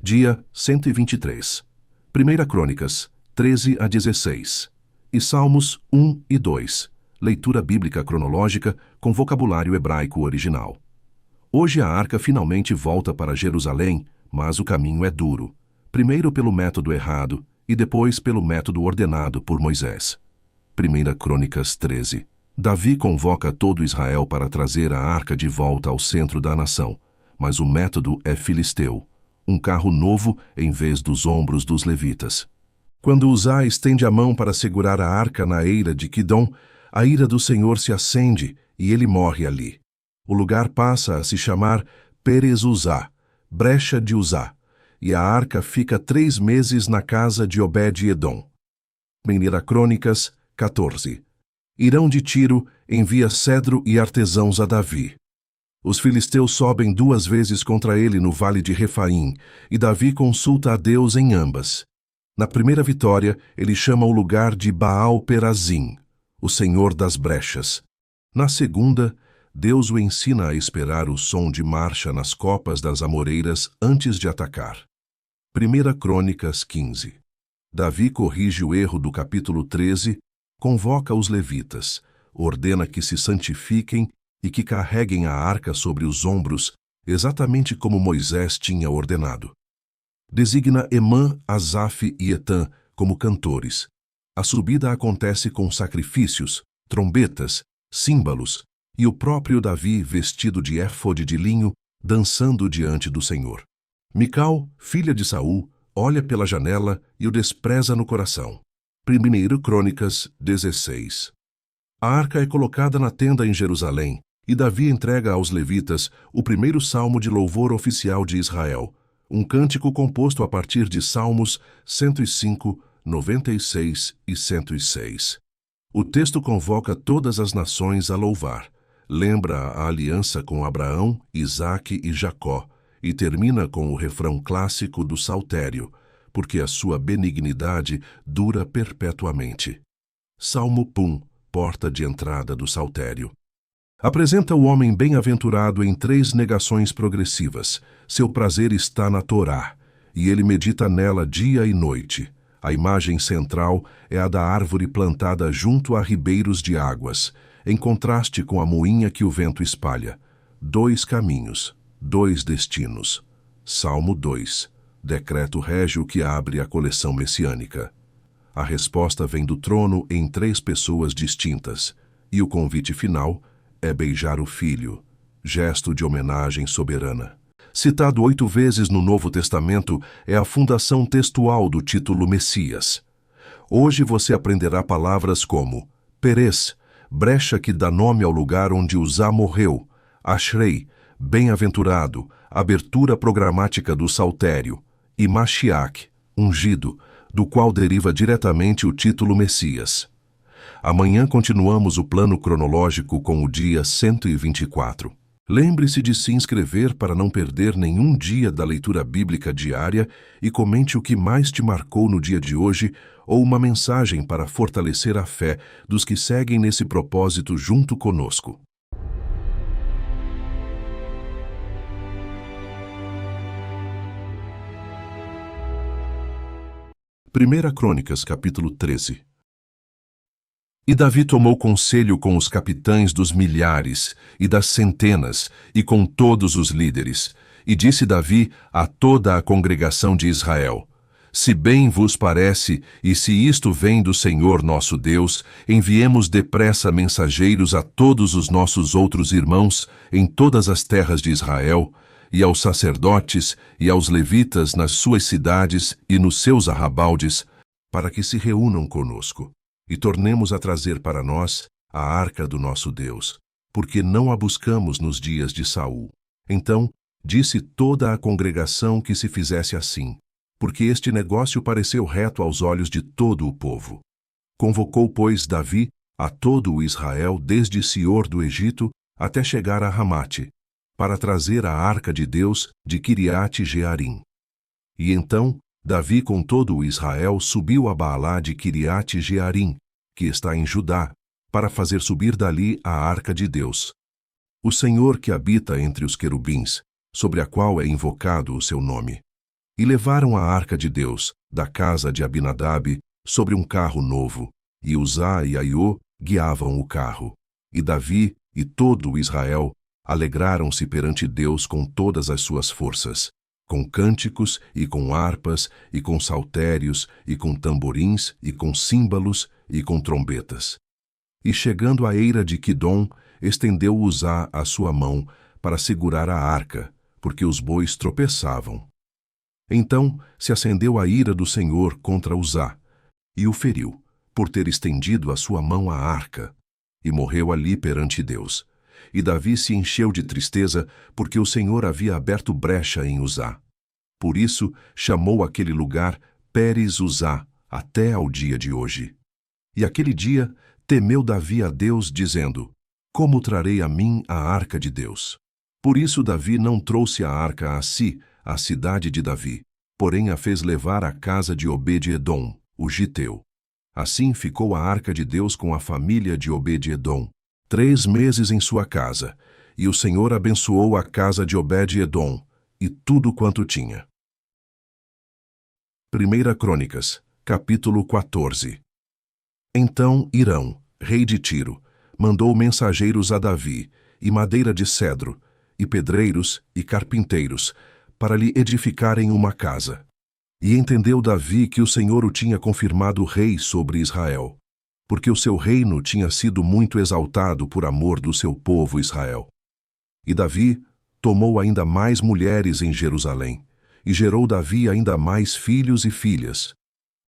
dia 123. 1 Crônicas, 13 a 16. E Salmos 1 e 2. Leitura bíblica cronológica com vocabulário hebraico original. Hoje a arca finalmente volta para Jerusalém, mas o caminho é duro. Primeiro pelo método errado e depois pelo método ordenado por Moisés. 1 Crônicas 13. Davi convoca todo Israel para trazer a arca de volta ao centro da nação, mas o método é filisteu, um carro novo em vez dos ombros dos levitas. Quando Uzá estende a mão para segurar a arca na eira de Quidom, a ira do Senhor se acende e ele morre ali. O lugar passa a se chamar Perez Uzá, brecha de Uzá, e a arca fica 3 meses na casa de Obed-Edom. 1 Crônicas 14. Irão de Tiro envia cedro e artesãos a Davi. Os filisteus sobem 2 vezes contra ele no vale de Refaim, e Davi consulta a Deus em ambas. Na primeira vitória, ele chama o lugar de Baal-Perazim, o Senhor das brechas. Na segunda, Deus o ensina a esperar o som de marcha nas copas das amoreiras antes de atacar. 1 Crônicas 15. Davi corrige o erro do capítulo 13, convoca os levitas, ordena que se santifiquem e que carreguem a arca sobre os ombros, exatamente como Moisés tinha ordenado. Designa Emã, Asaf e Etã como cantores. A subida acontece com sacrifícios, trombetas, símbolos e o próprio Davi vestido de éfode de linho, dançando diante do Senhor. Mical, filha de Saul, olha pela janela e o despreza no coração. 1 Crônicas 16. A arca é colocada na tenda em Jerusalém, e Davi entrega aos levitas o primeiro salmo de louvor oficial de Israel, um cântico composto a partir de Salmos 105, 96 e 106. O texto convoca todas as nações a louvar, lembra a aliança com Abraão, Isaque e Jacó, e termina com o refrão clássico do saltério, porque a sua benignidade dura perpetuamente. Salmo Pum, porta de entrada do saltério. Apresenta o homem bem-aventurado em 3 negações progressivas. Seu prazer está na Torá, e ele medita nela dia e noite. A imagem central é a da árvore plantada junto a ribeiros de águas, em contraste com a moinha que o vento espalha. 2 caminhos, 2 destinos. Salmo 2. Decreto régio que abre a coleção messiânica. A resposta vem do trono em 3 pessoas distintas, e o convite final é beijar o filho, gesto de homenagem soberana. Citado 8 vezes no Novo Testamento, é a fundação textual do título Messias. Hoje você aprenderá palavras como Perez, brecha que dá nome ao lugar onde Uzá morreu, Ashrei, bem-aventurado, abertura programática do saltério, e Mashiach, ungido, do qual deriva diretamente o título Messias. Amanhã continuamos o plano cronológico com o dia 124. Lembre-se de se inscrever para não perder nenhum dia da leitura bíblica diária e comente o que mais te marcou no dia de hoje ou uma mensagem para fortalecer a fé dos que seguem nesse propósito junto conosco. Primeira Crônicas, capítulo 13. E Davi tomou conselho com os capitães dos milhares e das centenas e com todos os líderes. E disse Davi a toda a congregação de Israel: Se bem vos parece, e se isto vem do Senhor nosso Deus, enviemos depressa mensageiros a todos os nossos outros irmãos em todas as terras de Israel, e aos sacerdotes e aos levitas nas suas cidades e nos seus arrabaldes, para que se reúnam conosco, e tornemos a trazer para nós a arca do nosso Deus, porque não a buscamos nos dias de Saul. Então disse toda a congregação que se fizesse assim, porque este negócio pareceu reto aos olhos de todo o povo. Convocou, pois, Davi a todo o Israel desde Sior do Egito até chegar a Ramate, para trazer a arca de Deus de Quiriate-Jearim. E então Davi com todo o Israel subiu a Baalá de Quiriate-Jearim, que está em Judá, para fazer subir dali a arca de Deus. O Senhor que habita entre os querubins, sobre a qual é invocado o seu nome. E levaram a arca de Deus, da casa de Abinadab, sobre um carro novo, e Uzá e Aiô guiavam o carro. E Davi e todo o Israel alegraram-se perante Deus com todas as suas forças, com cânticos e com harpas e com saltérios e com tamborins e com símbalos e com trombetas. E chegando à eira de Quidom, estendeu Uzá a sua mão para segurar a arca, porque os bois tropeçavam. Então se acendeu a ira do Senhor contra Uzá, e o feriu, por ter estendido a sua mão à arca, e morreu ali perante Deus. E Davi se encheu de tristeza, porque o Senhor havia aberto brecha em Uzá. Por isso chamou aquele lugar Pérez Uzá, até ao dia de hoje. E aquele dia temeu Davi a Deus, dizendo: Como trarei a mim a arca de Deus? Por isso Davi não trouxe a arca a si, a cidade de Davi, porém a fez levar à casa de Obed-edom, o giteu. Assim ficou a arca de Deus com a família de Obed-edom 3 meses em sua casa, e o Senhor abençoou a casa de Obed-edom e tudo quanto tinha. 1 Crônicas, capítulo 14. Então Hirão, rei de Tiro, mandou mensageiros a Davi, e madeira de cedro, e pedreiros e carpinteiros, para lhe edificarem uma casa. E entendeu Davi que o Senhor o tinha confirmado rei sobre Israel, porque o seu reino tinha sido muito exaltado por amor do seu povo Israel. E Davi tomou ainda mais mulheres em Jerusalém, e gerou Davi ainda mais filhos e filhas.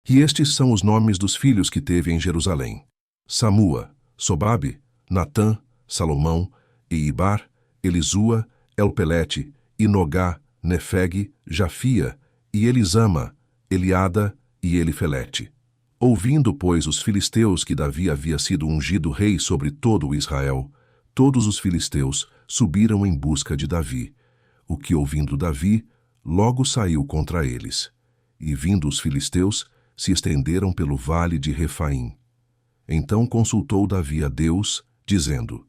E estes são os nomes dos filhos que teve em Jerusalém: Samua, Sobabe, Natã, Salomão, Eibar, Elisua, Elpelete, Inogá, Nefeg, Jafia, e Elisama, Eliada e Elifelete. Ouvindo, pois, os filisteus que Davi havia sido ungido rei sobre todo o Israel, todos os filisteus subiram em busca de Davi, o que, ouvindo Davi, logo saiu contra eles. E vindo os filisteus, se estenderam pelo vale de Refaim. Então consultou Davi a Deus, dizendo: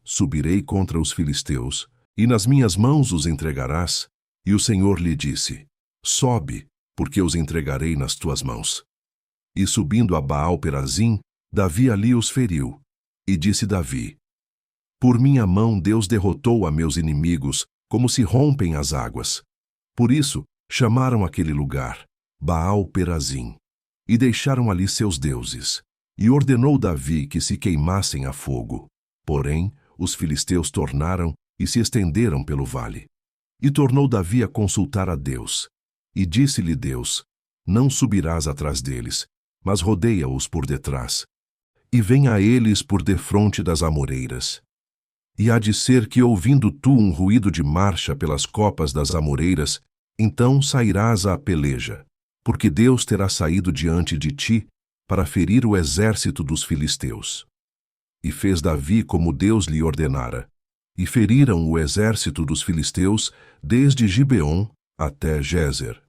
Subirei contra os filisteus, e nas minhas mãos os entregarás? E o Senhor lhe disse: Sobe, porque os entregarei nas tuas mãos. E subindo a Baal-perazim, Davi ali os feriu. E disse Davi: Por minha mão Deus derrotou a meus inimigos, como se rompem as águas. Por isso chamaram aquele lugar Baal-perazim, e deixaram ali seus deuses. E ordenou Davi que se queimassem a fogo. Porém, os filisteus tornaram e se estenderam pelo vale. E tornou Davi a consultar a Deus. E disse-lhe Deus: Não subirás atrás deles, mas rodeia-os por detrás. E venha a eles por defronte das amoreiras. E há de ser que, ouvindo tu um ruído de marcha pelas copas das amoreiras, então sairás à peleja, porque Deus terá saído diante de ti para ferir o exército dos filisteus. E fez Davi como Deus lhe ordenara, e feriram o exército dos filisteus desde Gibeon até Gézer.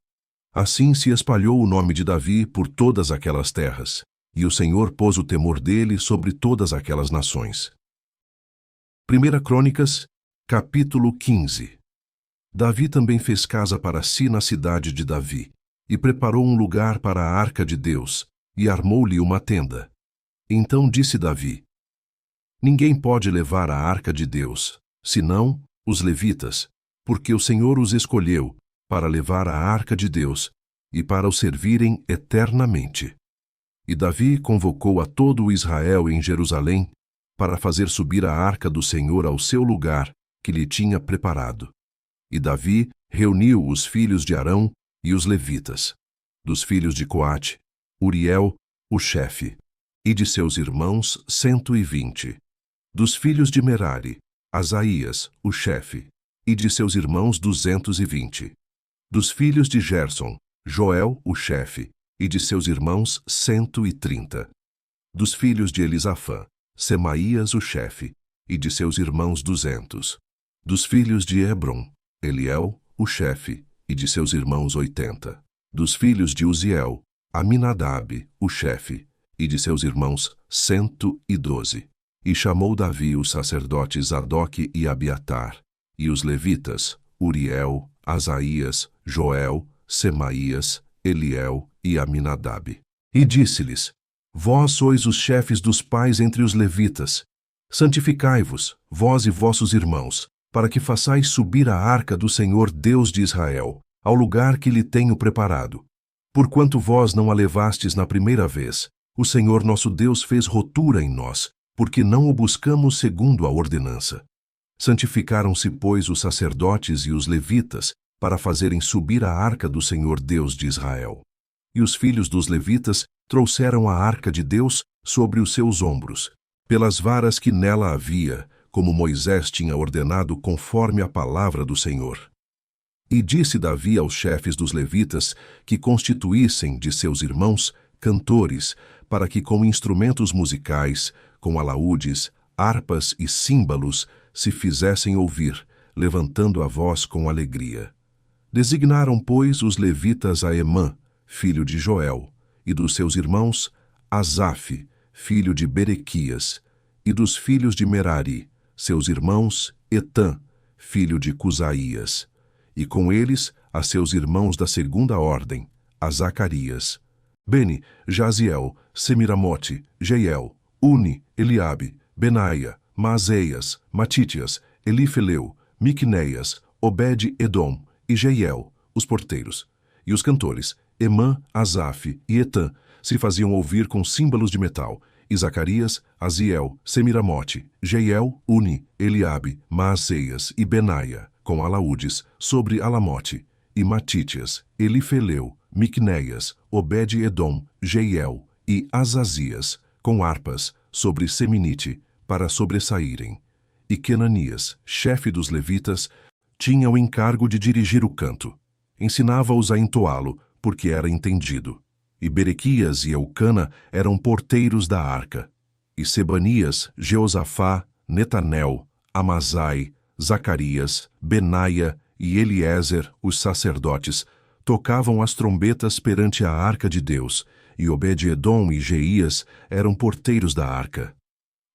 Assim se espalhou o nome de Davi por todas aquelas terras, e o Senhor pôs o temor dele sobre todas aquelas nações. 1 Crônicas, capítulo 15. Davi também fez casa para si na cidade de Davi, e preparou um lugar para a arca de Deus, e armou-lhe uma tenda. Então disse Davi: Ninguém pode levar a arca de Deus, senão os levitas, porque o Senhor os escolheu para levar a arca de Deus e para o servirem eternamente. E Davi convocou a todo o Israel em Jerusalém para fazer subir a arca do Senhor ao seu lugar que lhe tinha preparado. E Davi reuniu os filhos de Arão e os levitas, dos filhos de Coate, Uriel, o chefe, e de seus irmãos 120, dos filhos de Merari, Asaías, o chefe, e de seus irmãos 220, dos filhos de Gerson, Joel, o chefe, e de seus irmãos 130, dos filhos de Elisafã, Semaías, o chefe, e de seus irmãos 200, dos filhos de Hebron, Eliel, o chefe, e de seus irmãos 80, dos filhos de Uziel, Aminadab, o chefe, e de seus irmãos 112. E chamou Davi os sacerdotes Zadoque e Abiatar, e os levitas, Uriel, Asaías, Joel, Semaías, Eliel e Aminadab. E disse-lhes: Vós sois os chefes dos pais entre os levitas. Santificai-vos, vós e vossos irmãos, para que façais subir a arca do Senhor Deus de Israel, ao lugar que lhe tenho preparado. Porquanto vós não a levastes na primeira vez, o Senhor nosso Deus fez rotura em nós, porque não o buscamos segundo a ordenança. Santificaram-se, pois, os sacerdotes e os levitas, para fazerem subir a arca do Senhor Deus de Israel. E os filhos dos levitas trouxeram a arca de Deus sobre os seus ombros, pelas varas que nela havia, como Moisés tinha ordenado conforme a palavra do Senhor. E disse Davi aos chefes dos levitas que constituíssem de seus irmãos cantores, para que com instrumentos musicais, com alaúdes, harpas e símbalos, se fizessem ouvir, levantando a voz com alegria. Designaram, pois, os levitas a Emã, filho de Joel, e dos seus irmãos, Asaf, filho de Berequias, e dos filhos de Merari, seus irmãos, Etã, filho de Cusaías, e com eles a seus irmãos da segunda ordem, a Zacarias, Beni, Jaziel, Semiramote, Jeiel, Uni, Eliabe, Benaia, Maazéias, Matitias, Elifeleu, Miquneias, Obed-Edom e Jeiel, os porteiros. E os cantores, Emã, Asaf e Etã, se faziam ouvir com símbolos de metal, e Zacarias, Aziel, Semiramote, Jeiel, Uni, Eliabe, Maazéias e Benaia, com alaúdes, sobre Alamote, e Matitias, Elifeleu, Miquneias, Obed-Edom, Jeiel e Azazias, com harpas, sobre Seminite, para sobressaírem. E Quenanias, chefe dos levitas, tinha o encargo de dirigir o canto. Ensinava-os a entoá-lo, porque era entendido. E Berequias e Eucana eram porteiros da arca. E Sebanias, Jeosafá, Netanel, Amazai, Zacarias, Benaia e Eliezer, os sacerdotes, tocavam as trombetas perante a arca de Deus, e Obed-Edom e Jeías eram porteiros da arca.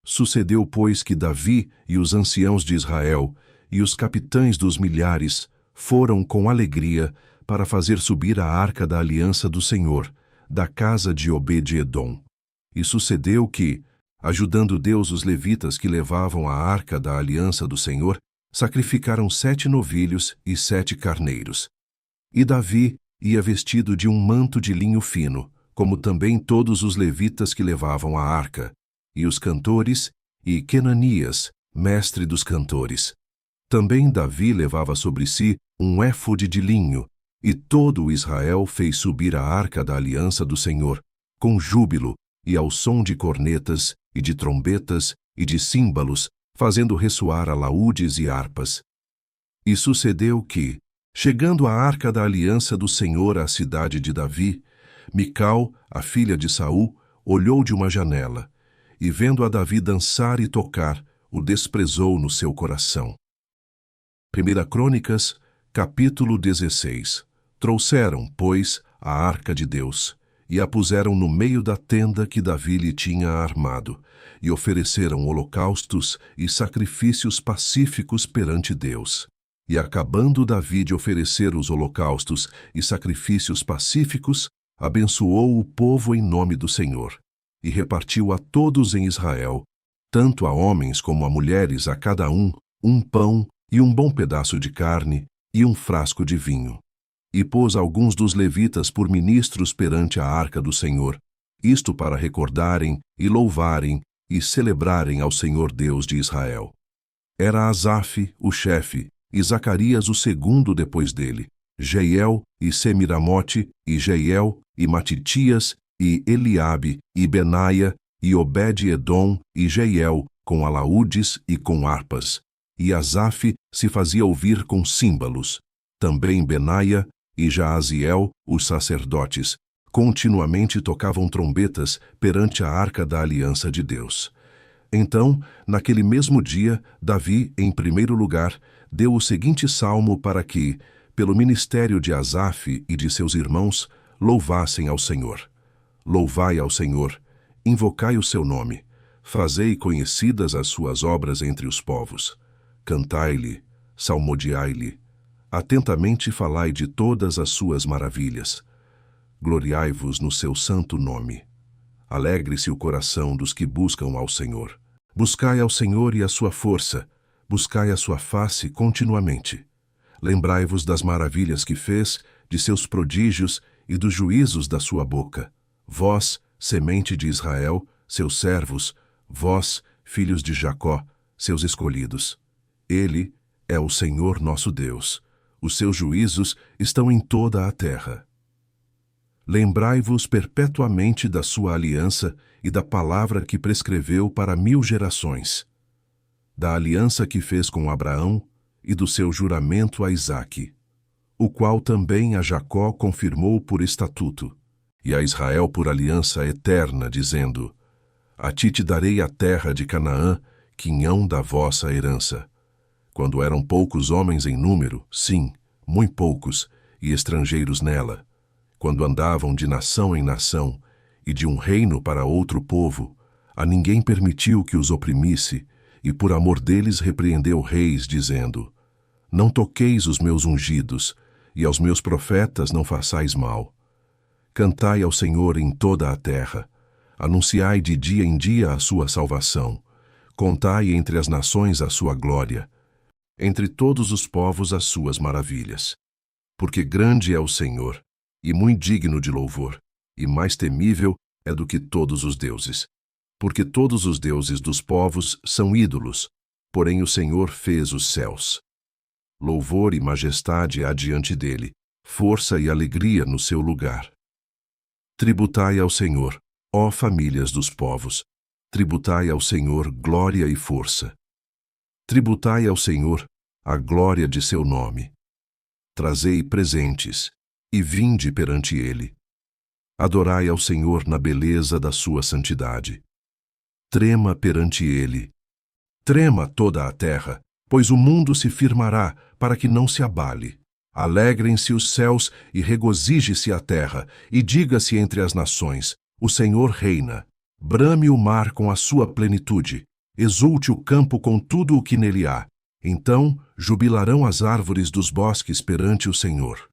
Sucedeu, pois, que Davi e os anciãos de Israel e os capitães dos milhares foram com alegria para fazer subir a arca da aliança do Senhor, da casa de Obed-Edom. E sucedeu que, ajudando Deus os levitas que levavam a arca da aliança do Senhor, sacrificaram 7 novilhos e 7 carneiros. E Davi ia vestido de um manto de linho fino, como também todos os levitas que levavam a arca, e os cantores, e Quenanias, mestre dos cantores. Também Davi levava sobre si um éfode de linho, e todo o Israel fez subir a arca da aliança do Senhor, com júbilo, e ao som de cornetas, e de trombetas, e de símbalos, fazendo ressoar alaúdes e harpas. E sucedeu que, chegando a arca da aliança do Senhor à cidade de Davi, Mical, a filha de Saul, olhou de uma janela, e vendo a Davi dançar e tocar, o desprezou no seu coração. 1 Crônicas, capítulo 16. Trouxeram, pois, a arca de Deus, e a puseram no meio da tenda que Davi lhe tinha armado, e ofereceram holocaustos e sacrifícios pacíficos perante Deus. E acabando Davi de oferecer os holocaustos e sacrifícios pacíficos, abençoou o povo em nome do Senhor, e repartiu a todos em Israel, tanto a homens como a mulheres, a cada um pão e um bom pedaço de carne e um frasco de vinho. E pôs alguns dos levitas por ministros perante a arca do Senhor, isto para recordarem e louvarem e celebrarem ao Senhor Deus de Israel. Era Asaf o chefe, e Zacarias o segundo depois dele, Jeiel e Semiramote, e Jeiel, e Matitias, e Eliabe, e Benaia, e Obed-Edom, e Jeiel, com alaúdes e com harpas. E Asaf se fazia ouvir com símbalos. Também Benaia e Jaaziel, os sacerdotes, continuamente tocavam trombetas perante a arca da aliança de Deus. Então, naquele mesmo dia, Davi, em primeiro lugar, deu o seguinte salmo para que, pelo ministério de Asaf e de seus irmãos, louvassem ao Senhor. Louvai ao Senhor, invocai o seu nome, fazei conhecidas as suas obras entre os povos. Cantai-lhe, salmodiai-lhe, Atentamente falai de todas as suas maravilhas. Gloriai-vos no seu santo nome. Alegre-se o coração dos que buscam ao Senhor. Buscai ao Senhor e a sua força, buscai a sua face continuamente. Lembrai-vos das maravilhas que fez, de seus prodígios e dos juízos da sua boca. Vós, semente de Israel, seus servos, vós, filhos de Jacó, seus escolhidos. Ele é o Senhor nosso Deus. Os seus juízos estão em toda a terra. Lembrai-vos perpetuamente da sua aliança e da palavra que prescreveu para 1000 gerações, da aliança que fez com Abraão e do seu juramento a Isaque, o qual também a Jacó confirmou por estatuto, e a Israel por aliança eterna, dizendo: A ti te darei a terra de Canaã, quinhão da vossa herança. Quando eram poucos homens em número, sim, muito poucos, e estrangeiros nela, quando andavam de nação em nação, e de um reino para outro povo, a ninguém permitiu que os oprimisse, e por amor deles repreendeu reis, dizendo: Não toqueis os meus ungidos, e aos meus profetas não façais mal. Cantai ao Senhor em toda a terra, anunciai de dia em dia a sua salvação, contai entre as nações a sua glória, entre todos os povos as suas maravilhas. Porque grande é o Senhor, e muito digno de louvor, e mais temível é do que todos os deuses. Porque todos os deuses dos povos são ídolos, porém o Senhor fez os céus. Louvor e majestade há diante dele, força e alegria no seu lugar. Tributai ao Senhor, ó famílias dos povos, tributai ao Senhor glória e força. Tributai ao Senhor a glória de seu nome. Trazei presentes, e vinde perante ele. Adorai ao Senhor na beleza da sua santidade. Trema perante ele. Trema toda a terra, pois o mundo se firmará, para que não se abale. Alegrem-se os céus e regozije-se a terra, e diga-se entre as nações: o Senhor reina. Brame o mar com a sua plenitude, exulte o campo com tudo o que nele há. Então jubilarão as árvores dos bosques perante o Senhor.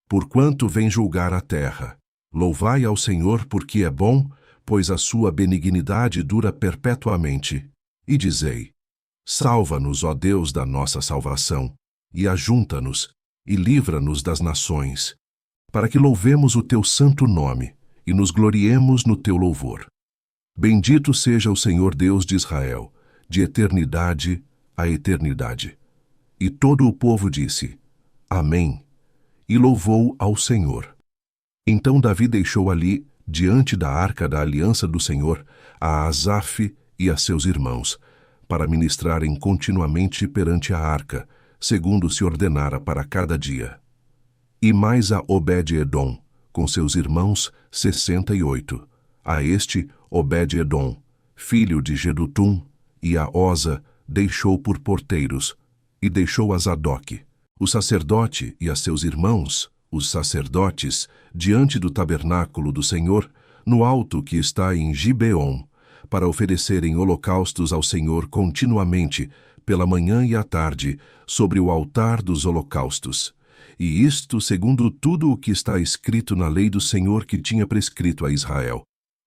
Porquanto vem julgar a terra. Louvai ao Senhor porque é bom, pois a sua benignidade dura perpetuamente. E dizei: Salva-nos, ó Deus da nossa salvação, e ajunta-nos, e livra-nos das nações, para que louvemos o teu santo nome, e nos gloriemos no teu louvor. Bendito seja o Senhor Deus de Israel, de eternidade a eternidade. E todo o povo disse: Amém, e louvou ao Senhor. Então Davi deixou ali, diante da arca da aliança do Senhor, a Asaf e a seus irmãos, para ministrarem continuamente perante a arca, segundo se ordenara para cada dia. E mais a Obed-edom, com seus irmãos, 68. A este, Obed-edom, filho de Jedutum, e a Oza, deixou por porteiros, e deixou a Zadok, o sacerdote, e a seus irmãos, os sacerdotes, diante do tabernáculo do Senhor, no alto que está em Gibeon, para oferecerem holocaustos ao Senhor continuamente, pela manhã e à tarde, sobre o altar dos holocaustos. E isto segundo tudo o que está escrito na lei do Senhor que tinha prescrito a Israel.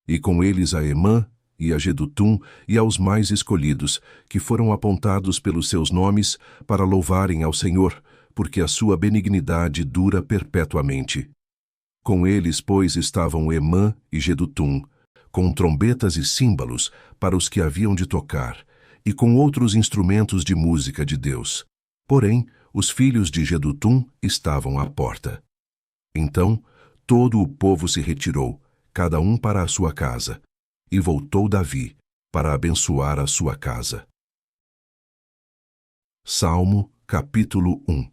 E com eles a Emã, e a Jedutum, e aos mais escolhidos, que foram apontados pelos seus nomes, para louvarem ao Senhor, porque a sua benignidade dura perpetuamente. Com eles, pois, estavam Emã e Jedutum, com trombetas e símbolos para os que haviam de tocar, e com outros instrumentos de música de Deus. Porém, os filhos de Jedutum estavam à porta. Então, todo o povo se retirou, cada um para a sua casa, e voltou Davi, para abençoar a sua casa. Salmo, capítulo 1.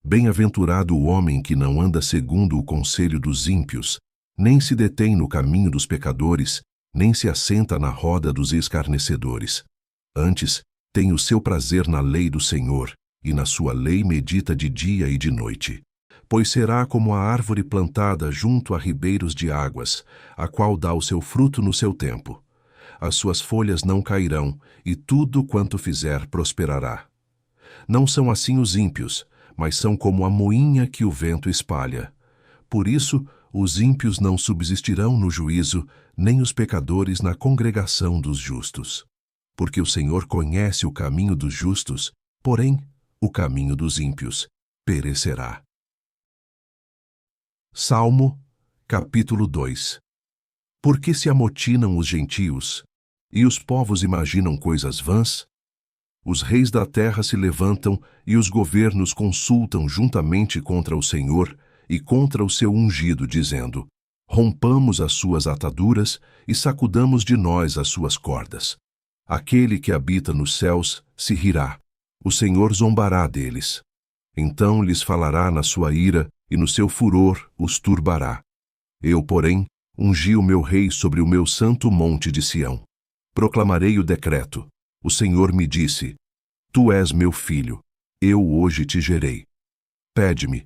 Bem-aventurado o homem que não anda segundo o conselho dos ímpios, nem se detém no caminho dos pecadores, nem se assenta na roda dos escarnecedores. Antes, tem o seu prazer na lei do Senhor, e na sua lei medita de dia e de noite. Pois será como a árvore plantada junto a ribeiros de águas, a qual dá o seu fruto no seu tempo. As suas folhas não cairão, e tudo quanto fizer prosperará. Não são assim os ímpios, mas são como a moinha que o vento espalha. Por isso, os ímpios não subsistirão no juízo, nem os pecadores na congregação dos justos. Porque o Senhor conhece o caminho dos justos, porém, o caminho dos ímpios perecerá. Salmo, capítulo 2. Por que se amotinam os gentios, e os povos imaginam coisas vãs? Os reis da terra se levantam e os governos consultam juntamente contra o Senhor e contra o seu ungido, dizendo: rompamos as suas ataduras e sacudamos de nós as suas cordas. Aquele que habita nos céus se rirá. O Senhor zombará deles. Então lhes falará na sua ira e no seu furor os turbará. Eu, porém, ungi o meu rei sobre o meu santo monte de Sião. Proclamarei o decreto. O Senhor me disse: tu és meu filho, eu hoje te gerei. Pede-me,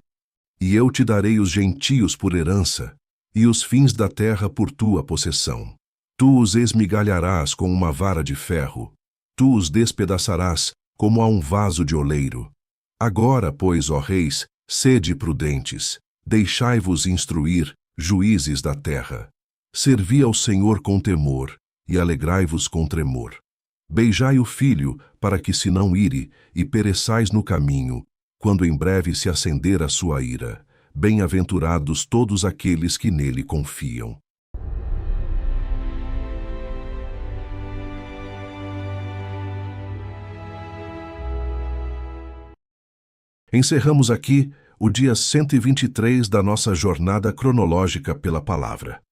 e eu te darei os gentios por herança, e os fins da terra por tua possessão. Tu os esmigalharás com uma vara de ferro, tu os despedaçarás como a um vaso de oleiro. Agora, pois, ó reis, sede prudentes, deixai-vos instruir, juízes da terra. Servi ao Senhor com temor, e alegrai-vos com tremor. Beijai o filho, para que se não ire, e pereçais no caminho, quando em breve se acender a sua ira. Bem-aventurados todos aqueles que nele confiam. Encerramos aqui o dia 123 da nossa jornada cronológica pela palavra.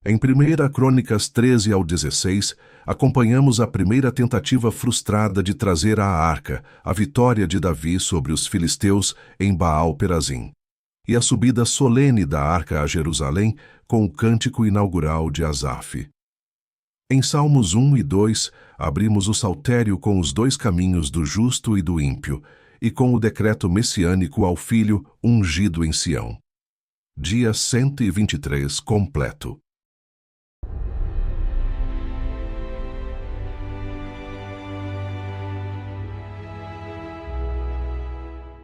Em 1 Crônicas 13 ao 16, acompanhamos a primeira tentativa frustrada de trazer à arca a vitória de Davi sobre os filisteus em Baal-Perazim, e a subida solene da arca a Jerusalém com o cântico inaugural de Asaf. Em Salmos 1 e 2, abrimos o saltério com os dois caminhos do justo e do ímpio, e com o decreto messiânico ao Filho ungido em Sião. Dia 123 completo.